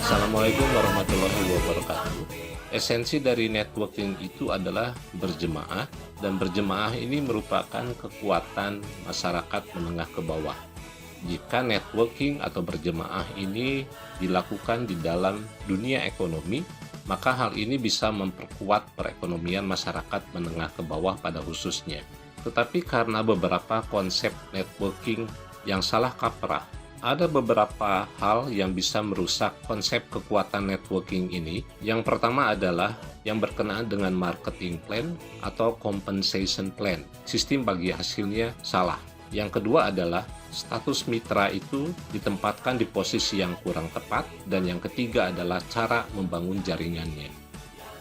Assalamualaikum warahmatullahi wabarakatuh. Esensi dari networking itu adalah berjemaah, dan berjemaah ini merupakan kekuatan masyarakat menengah ke bawah. Jika networking atau berjemaah ini dilakukan di dalam dunia ekonomi, maka hal ini bisa memperkuat perekonomian masyarakat menengah ke bawah pada khususnya. Tetapi karena beberapa konsep networking yang salah kaprah, ada beberapa hal yang bisa merusak konsep kekuatan networking ini. Yang pertama adalah yang berkenaan dengan marketing plan atau compensation plan. Sistem bagi hasilnya salah. Yang kedua adalah status mitra itu ditempatkan di posisi yang kurang tepat. Dan yang ketiga adalah cara membangun jaringannya.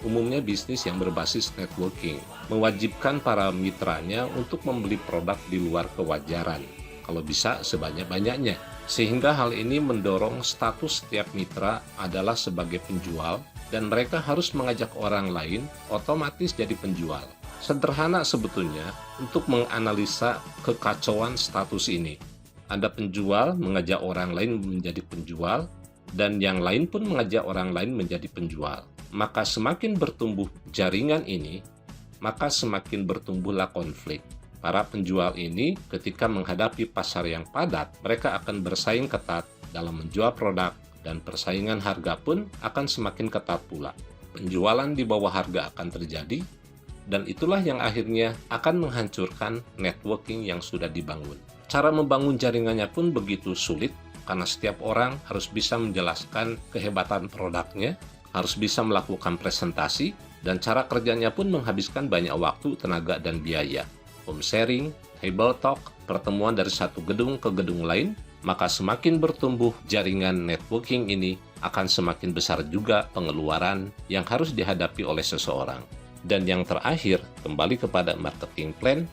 Umumnya bisnis yang berbasis networking mewajibkan para mitranya untuk membeli produk di luar kewajaran, kalau bisa sebanyak-banyaknya. Sehingga hal ini mendorong status setiap mitra adalah sebagai penjual, dan mereka harus mengajak orang lain otomatis jadi penjual. Sederhana sebetulnya untuk menganalisa kekacauan status ini. Anda penjual mengajak orang lain menjadi penjual, dan yang lain pun mengajak orang lain menjadi penjual. Maka semakin bertumbuh jaringan ini, maka semakin bertumbuhlah konflik. Para penjual ini ketika menghadapi pasar yang padat, mereka akan bersaing ketat dalam menjual produk, dan persaingan harga pun akan semakin ketat pula. Penjualan di bawah harga akan terjadi, dan itulah yang akhirnya akan menghancurkan networking yang sudah dibangun. Cara membangun jaringannya pun begitu sulit, karena setiap orang harus bisa menjelaskan kehebatan produknya, harus bisa melakukan presentasi, dan cara kerjanya pun menghabiskan banyak waktu, tenaga, dan biaya. Home sharing, table talk, pertemuan dari satu gedung ke gedung lain, maka semakin bertumbuh jaringan networking ini, akan semakin besar juga pengeluaran yang harus dihadapi oleh seseorang. Dan yang terakhir, kembali kepada marketing plan,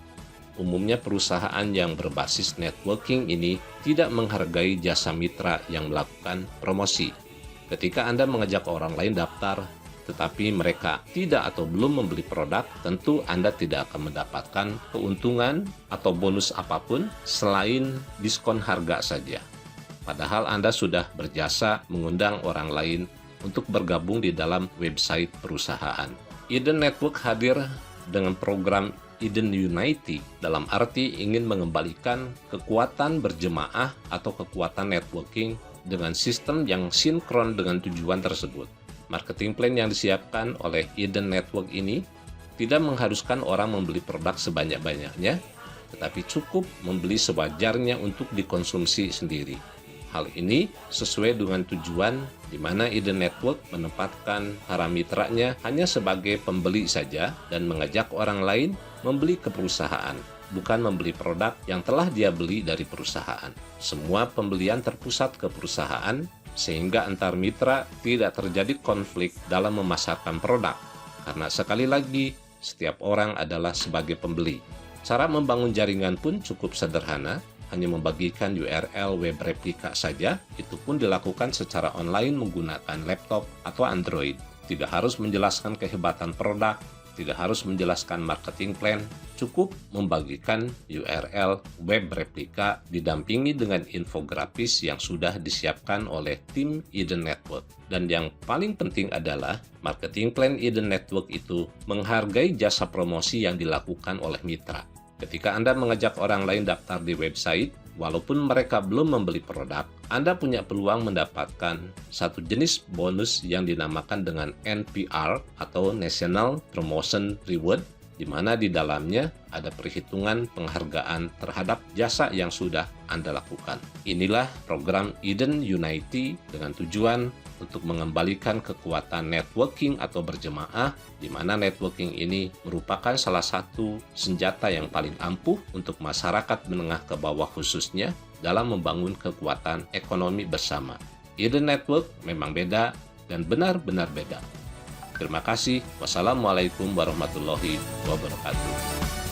umumnya perusahaan yang berbasis networking ini tidak menghargai jasa mitra yang melakukan promosi. Ketika Anda mengajak orang lain daftar, tetapi mereka tidak atau belum membeli produk, tentu Anda tidak akan mendapatkan keuntungan atau bonus apapun selain diskon harga saja. Padahal Anda sudah berjasa mengundang orang lain untuk bergabung di dalam website perusahaan. Eden Network hadir dengan program Eden Unity, dalam arti ingin mengembalikan kekuatan berjemaah atau kekuatan networking dengan sistem yang sinkron dengan tujuan tersebut. Marketing plan yang disiapkan oleh Eden Network ini tidak mengharuskan orang membeli produk sebanyak-banyaknya, tetapi cukup membeli sewajarnya untuk dikonsumsi sendiri. Hal ini sesuai dengan tujuan di mana Eden Network menempatkan para mitranya hanya sebagai pembeli saja dan mengajak orang lain membeli ke perusahaan, bukan membeli produk yang telah dia beli dari perusahaan. Semua pembelian terpusat ke perusahaan, sehingga antar mitra tidak terjadi konflik dalam memasarkan produk, karena sekali lagi setiap orang adalah sebagai pembeli. Cara membangun jaringan pun cukup sederhana, hanya membagikan URL web replika saja. Itu pun dilakukan secara online menggunakan laptop atau Android. Tidak harus menjelaskan kehebatan produk, tidak harus menjelaskan marketing plan, cukup membagikan URL web replika didampingi dengan infografis yang sudah disiapkan oleh tim Eden Network. Dan yang paling penting adalah marketing plan Eden Network itu menghargai jasa promosi yang dilakukan oleh mitra. Ketika Anda mengajak orang lain daftar di website, walaupun mereka belum membeli produk, Anda punya peluang mendapatkan satu jenis bonus yang dinamakan dengan NPR atau National Promotion Reward, di mana di dalamnya ada perhitungan penghargaan terhadap jasa yang sudah Anda lakukan. Inilah program Eden Unity dengan tujuan untuk mengembalikan kekuatan networking atau berjemaah, di mana networking ini merupakan salah satu senjata yang paling ampuh untuk masyarakat menengah ke bawah khususnya dalam membangun kekuatan ekonomi bersama. Eden Network memang beda dan benar-benar beda. Terima kasih. Wassalamualaikum warahmatullahi wabarakatuh.